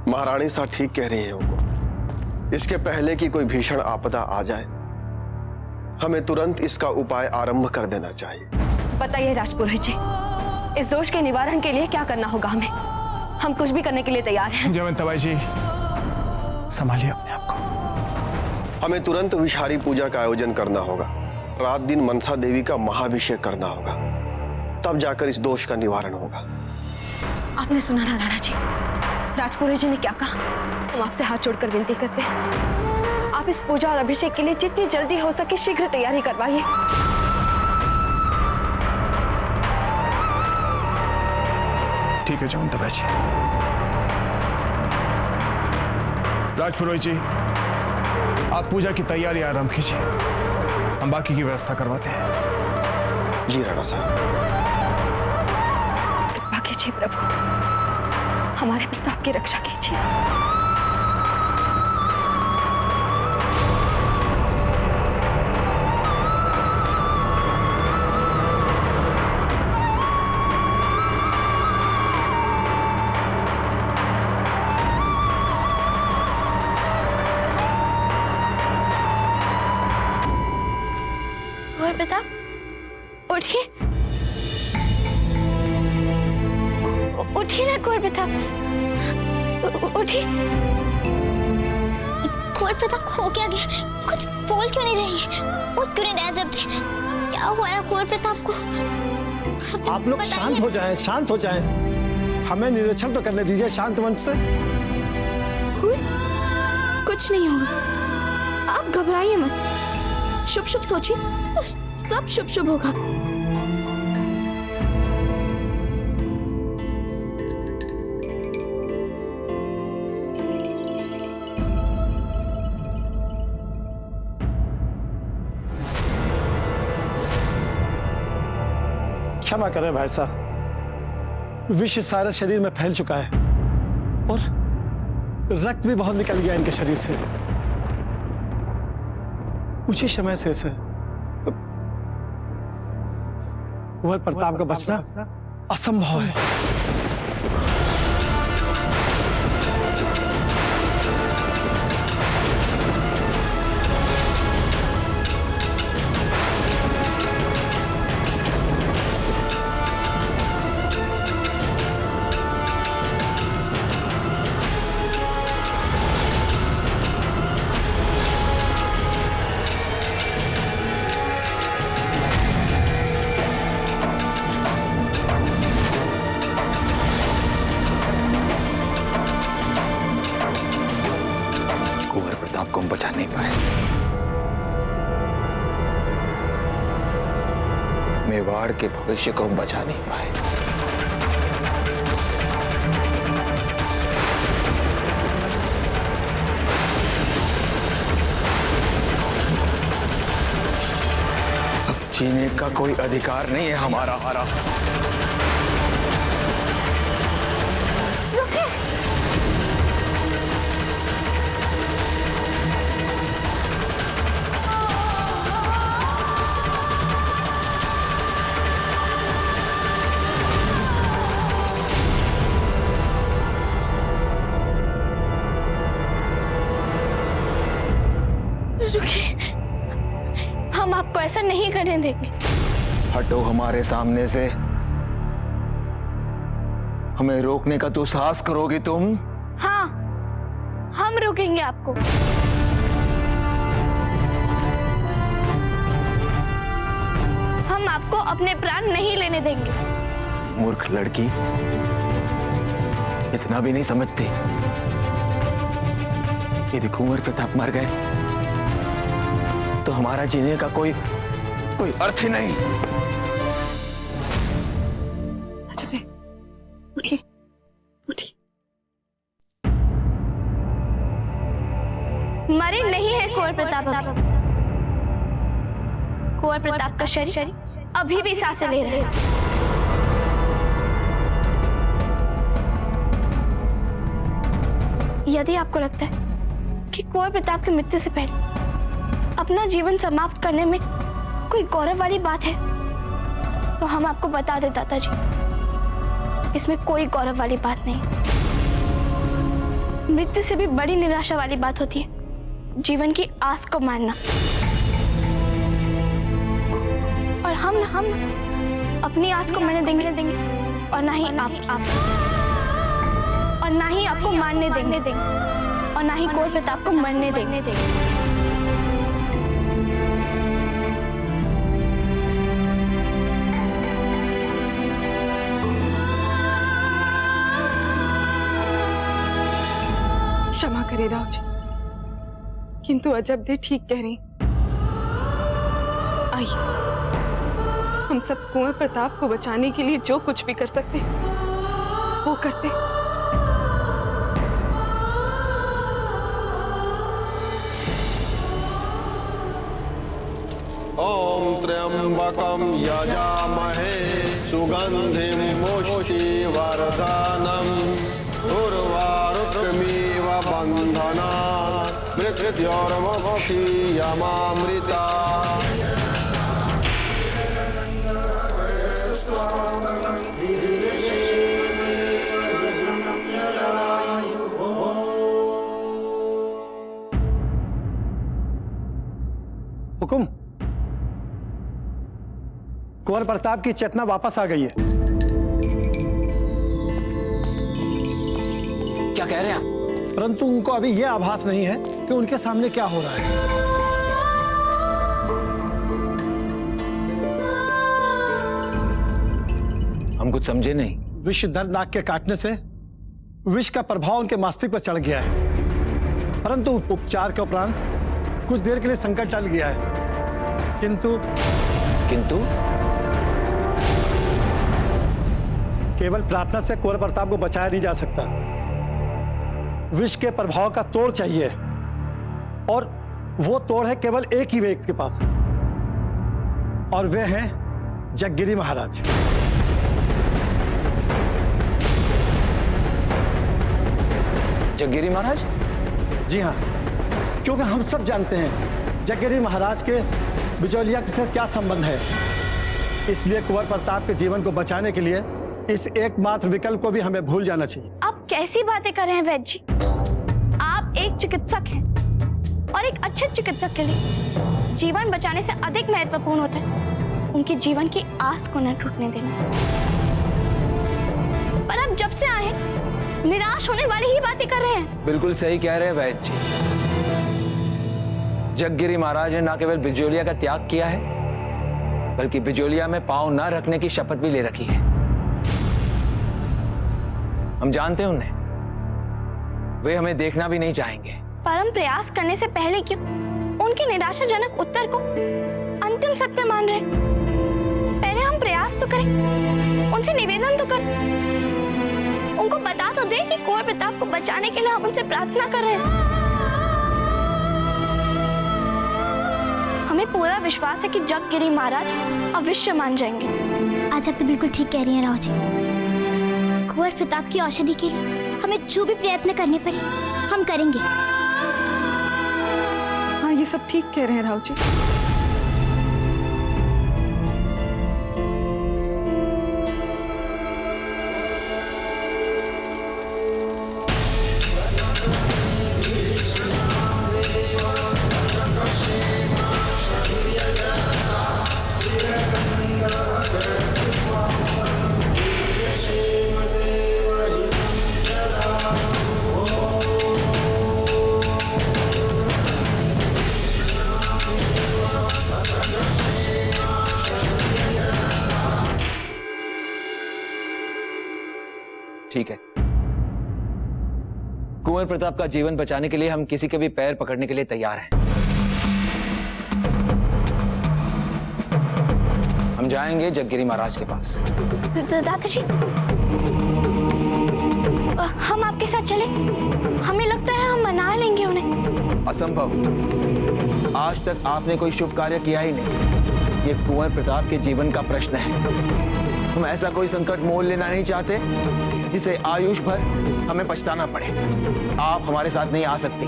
महारानी साहब ठीक कह रही हैं हुकुम। इसके पहले कि कोई भीषण आपदा आ जाए हमें तुरंत इसका उपाय आरंभ कर देना चाहिए। बताइए राजपुरोहित जी, इस दोष के निवारण के लिए क्या करना होगा हमें? हम कुछ भी करने के लिए तैयार हैं। जयवंताबाई जी, संभालिए अपने आप को। हमें तुरंत विषहारी पूजा का आयोजन करना होगा। रात दिन मनसा देवी का महाभिषेक करना होगा, तब जाकर इस दोष का निवारण होगा। आपने सुना ना राणा जी, राजपुरोहित जी ने क्या कहा? हम आपसे हाथ जोड़कर विनती करते हैं, आप इस पूजा और अभिषेक के लिए जितनी जल्दी हो सके शीघ्र तैयारी करवाइए। ठीक है जयवंताबाई जी। राजपुरोहित जी, आप पूजा की तैयारी आरंभ कीजिए, हम बाकी की व्यवस्था करवाते हैं। जी राणा साहब। कृपा कीजिए प्रभु, हमारे प्रताप की रक्षा कीजिए। कुंवर प्रताप, उठिए, उठिए ना कुंवर प्रताप, उठिए। कुंवर प्रताप खो क्या गया? कुछ बोल क्यों नहीं रही? उठ क्यों नहीं रहा? जब क्या हुआ है कुंवर प्रताप को? आप लोग शांत हो जाएं, शांत हो जाएं। हमें निरीक्षण तो करने दीजिए शांत मन से। कुछ नहीं होगा, आप घबराइए मत। शुभ शुभ सोचिए, सब शुभ शुभ होगा। क्षमा करें भाई साहब, विष सारे शरीर में फैल चुका है और रक्त भी बहुत निकल गया इनके शरीर से। कुछ ही समय से कुंवर प्रताप का बचना असंभव है। को हम बचा नहीं पाए। मेवाड़ के भविष्य को हम बचा नहीं पाए। अब जीने का कोई अधिकार नहीं है हमारा। हम आपको ऐसा नहीं करने देंगे। हटो हमारे सामने से। हमें रोकने का तो साहस करोगी तुम? हाँ, हम रोकेंगे आपको। हम आपको अपने प्राण नहीं लेने देंगे। मूर्ख लड़की, इतना भी नहीं समझती। यदि कुंवर प्रताप मर गए तो हमारा जीने का कोई अर्थ ही नहीं। उठिए उठिए। मरे नहीं है कुंवर प्रताप अभी। कुंवर प्रताप का शरीर अभी भी सांसें ले रहा है। यदि आपको लगता है कि कुंवर प्रताप की मृत्यु से पहले अपना जीवन समाप्त करने में कोई गौरव वाली बात है, तो हम आपको बता दें दादाजी, इसमें कोई गौरव वाली बात नहीं। मृत्यु से भी बड़ी निराशा वाली बात होती है जीवन की आस को मारना। और हम अपनी आस को मरने देंगे और ना ही आप और ना ही आपको मारने देंगे और ना ही कुंवर प्रताप को मरने देंगे। क्षमा करें राव जी, किंतु अजब दे ठीक कह रही। आइए, हम सब कुंवर प्रताप को बचाने के लिए जो कुछ भी कर सकते वो करते। ओम त्र्यंबकं यजामहे सुगंधिं पुष्टिवर्धनम् उर्वारुकमिव बन्धनात् मृत्योर्मुक्षीयमामृता। हुकुम, कुंवर प्रताप की चेतना वापस आ गई है। क्या कह रहे हैं आप? परंतु उनको अभी यह आभास नहीं है कि उनके सामने क्या हो रहा है। हम कुछ समझे नहीं। विष दर्दनाक के काटने से विष का प्रभाव उनके मस्तिष्क पर चढ़ गया है, परंतु उपचार के उपरांत कुछ देर के लिए संकट टल गया है। किंतु केवल प्रार्थना से कुंवर प्रताप को बचाया नहीं जा सकता। विष के प्रभाव का तोड़ चाहिए, और वो तोड़ है केवल एक ही व्यक्ति के पास, और वे हैं जगगिरी महाराज। जगगिरी महाराज? जी हाँ, क्योंकि हम सब जानते हैं जगगिरी महाराज के बिजौलिया के साथ क्या संबंध है। इसलिए कुंवर प्रताप के जीवन को बचाने के लिए इस एकमात्र विकल्प को भी हमें भूल जाना चाहिए। आप कैसी बातें कर रहे हैं वैद्य जी? आप एक चिकित्सक हैं, और एक अच्छे चिकित्सक के लिए जीवन बचाने से अधिक महत्वपूर्ण होता है उनके जीवन की आस को न टूटने देना। पर अब जब से आए निराश होने वाली ही बातें कर रहे हैं। बिल्कुल सही कह रहे हैं वैद्य जी। जगगिरी महाराज ने न केवल बिजोलिया का त्याग किया है, बल्कि बिजोलिया में पांव न रखने की शपथ भी ले रखी है। हम जानते हैं उन्हें, वे हमें देखना भी नहीं चाहेंगे। पर हम प्रयास करने से पहले क्यों उनके निराशाजनक उत्तर को अंतिम सत्य मान रहे? पहले हम प्रयास तो करें, उनसे निवेदन तो करें, उनको बता तो दें कि कुंवर प्रताप को बचाने के लिए हम उनसे प्रार्थना कर रहे हैं। हमें पूरा विश्वास है कि जगगिरी महाराज अवश्य मान जाएंगे। आज आप तो बिल्कुल ठीक कह रही हैं राव जी। कुंवर प्रताप की औषधि के लिए हमें जो भी प्रयत्न करने पड़े हम करेंगे। हाँ, ये सब ठीक कह रहे हैं राव जी। ठीक है, कुंवर प्रताप का जीवन बचाने के लिए हम किसी के भी पैर पकड़ने के लिए तैयार हैं। हम जाएंगे जगगिरी महाराज के पास। दादाजी हम आपके साथ चले? हमें लगता है हम मना लेंगे उन्हें। असंभव। आज तक आपने कोई शुभ कार्य किया ही नहीं। ये कुंवर प्रताप के जीवन का प्रश्न है। हम ऐसा कोई संकट मोल लेना नहीं चाहते जिसे आयुष भर हमें पछताना पड़े। आप हमारे साथ नहीं आ सकती।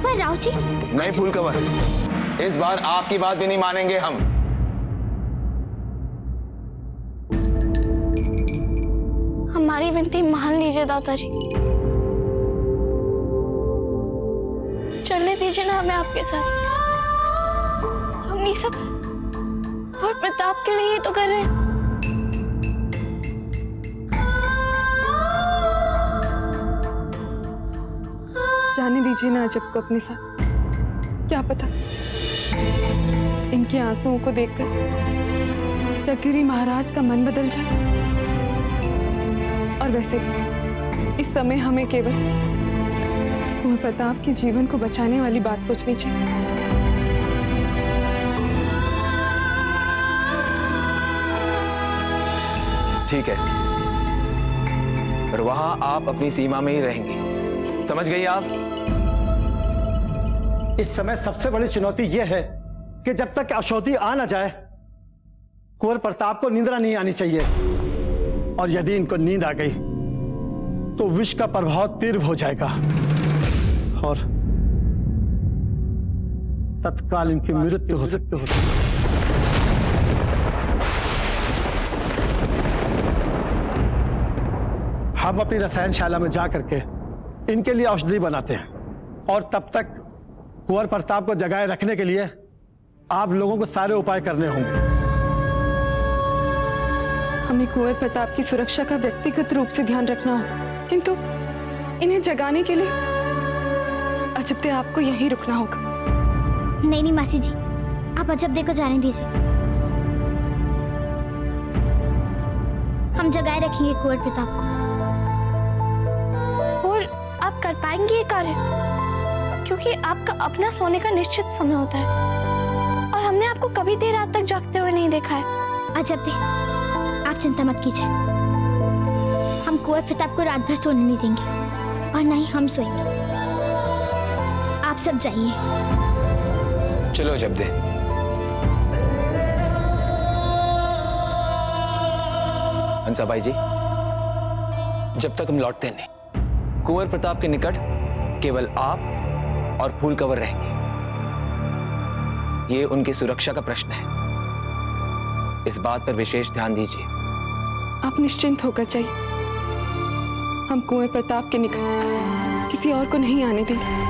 पर राव जी। नहीं फूलकवर, इस बार आपकी बात भी नहीं मानेंगे हम। हमारी विनती मान लीजिए दादाजी। चलने दीजिए ना हमें आपके साथ। हम ये सब और प्रताप के लिए ही तो कर रहे हैं। जाने दीजिए ना अजब को अपने साथ। क्या पता इनके आंसुओं को देखकर चक्री महाराज का मन बदल जाए। और वैसे इस समय हमें केवल कुंवर प्रताप के जीवन को बचाने वाली बात सोचनी चाहिए। ठीक है, पर वहां आप अपनी सीमा में ही रहेंगी। समझ गई आप? इस समय सबसे बड़ी चुनौती यह है कि जब तक अशोधी आ ना जाए, कुंवर प्रताप को निंद्रा नहीं आनी चाहिए। और यदि इनको नींद आ गई तो विष का प्रभाव तीव्र हो जाएगा और तत्काल इनकी मृत्यु हो सकती है। हम अपनी रसायनशाला में जा करके इनके लिए औषधि बनाते हैं और तब तक कुंवर प्रताप को जगाए रखने के लिए आप लोगों को सारे उपाय करने होंगे। हमें कुंवर प्रताप की सुरक्षा का व्यक्तिगत रूप से ध्यान रखना होगा, किंतु इन्हें जगाने के लिए अजब आपको यहीं रुकना होगा। नहीं मासी जी, आप अजब को जाने दीजिए। हम जगाए रखेंगे कुंवर प्रताप को। और आप कर पाएंगे ये कार्य? क्योंकि आपका अपना सोने का निश्चित समय होता है और हमने आपको कभी देर रात तक जागते हुए नहीं देखा है। अजब आप चिंता मत कीजिए। हम कुंवर प्रताप को रात भर सोने नहीं देंगे और ना ही हम सोएंगे। आप सब जाइए। चलो जब्दे। हंसाबाई जी, जब तक हम लौटते नहीं, कुंवर प्रताप के निकट केवल आप और फूलकवर रहेंगे। ये उनकी सुरक्षा का प्रश्न है। इस बात पर विशेष ध्यान दीजिए। आप निश्चिंत होकर जाइए। हम कुंवर प्रताप के निकट किसी और को नहीं आने देंगे।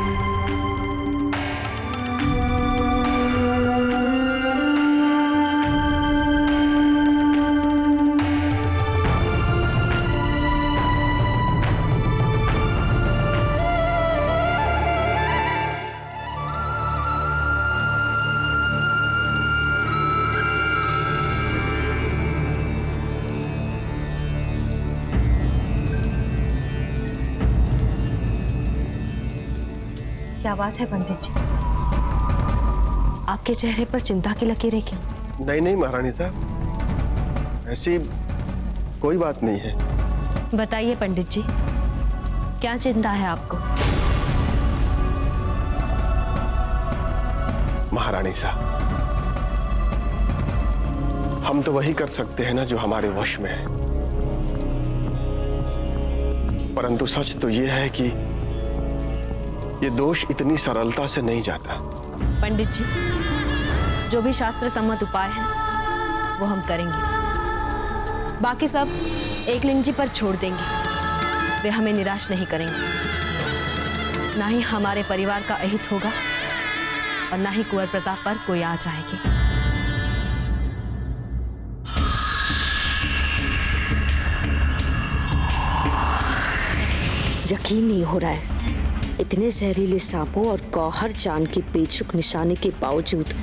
क्या बात है पंडित जी? आपके चेहरे पर चिंता की लकीरें क्यों? नहीं महारानी साहब, ऐसी कोई बात नहीं है। बताइए पंडित जी, क्या चिंता है आपको? महारानी साहब, हम तो वही कर सकते हैं ना जो हमारे वश में है। परंतु सच तो यह है कि ये दोष इतनी सरलता से नहीं जाता। पंडित जी, जो भी शास्त्र सम्मत उपाय है वो हम करेंगे। बाकी सब एकलिंग जी पर छोड़ देंगे। वे हमें निराश नहीं करेंगे। ना ही हमारे परिवार का अहित होगा और ना ही कुंवर प्रताप पर कोई आ जाएगी। यकीन नहीं हो रहा है, इतने जहरीले सांपों और गौहर जान के बेशुक निशाने के बावजूद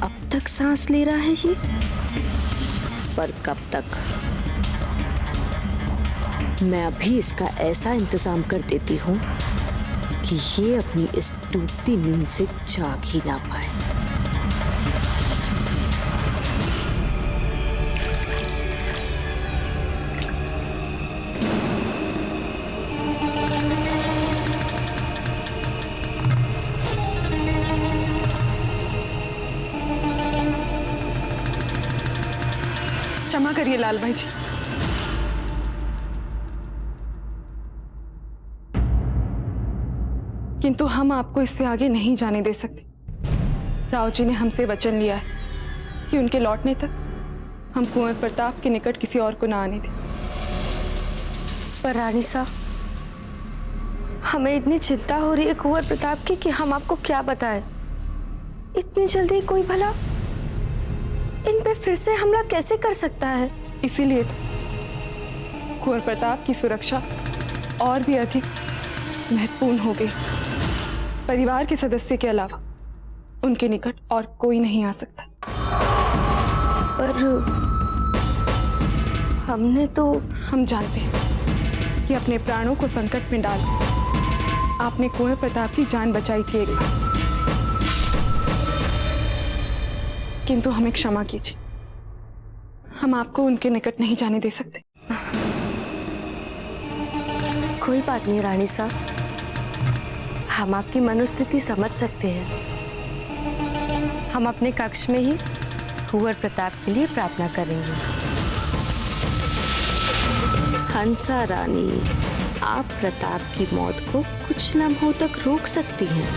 अब तक सांस ले रहा है ये। पर कब तक? मैं अभी इसका ऐसा इंतजाम कर देती हूँ कि ये अपनी इस टूटती नींद से जाग ही ना पाए। क्षमा करिए लाल भाई जी। किंतु हम आपको इससे आगे नहीं जाने दे सकते। राव जी ने हमसे वचन लिया है कि उनके लौटने तक हम कुंवर प्रताप के निकट किसी और को ना आने दें। पर रानी साहब, हमें इतनी चिंता हो रही है कुंवर प्रताप की कि हम आपको क्या बताएं। इतनी जल्दी कोई भला इन पे फिर से हमला कैसे कर सकता है? इसीलिए तो कुंवर प्रताप की सुरक्षा और भी अधिक महत्वपूर्ण हो गई। परिवार के सदस्य के अलावा उनके निकट और कोई नहीं आ सकता। पर हमने तो हम जानते हैं कि अपने प्राणों को संकट में डाल आपने कुंवर प्रताप की जान बचाई थी एक बार, किंतु हमें क्षमा कीजिए, हम आपको उनके निकट नहीं जाने दे सकते। कोई बात नहीं रानी साहब, हम आपकी मनोस्थिति समझ सकते हैं। हम अपने कक्ष में ही कुंवर प्रताप के लिए प्रार्थना करेंगे। हंसा रानी, आप प्रताप की मौत को कुछ लम्हों तक रोक सकती हैं,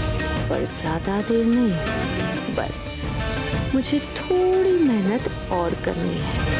पर ज्यादा देर नहीं। बस मुझे थोड़ी मेहनत और करनी है।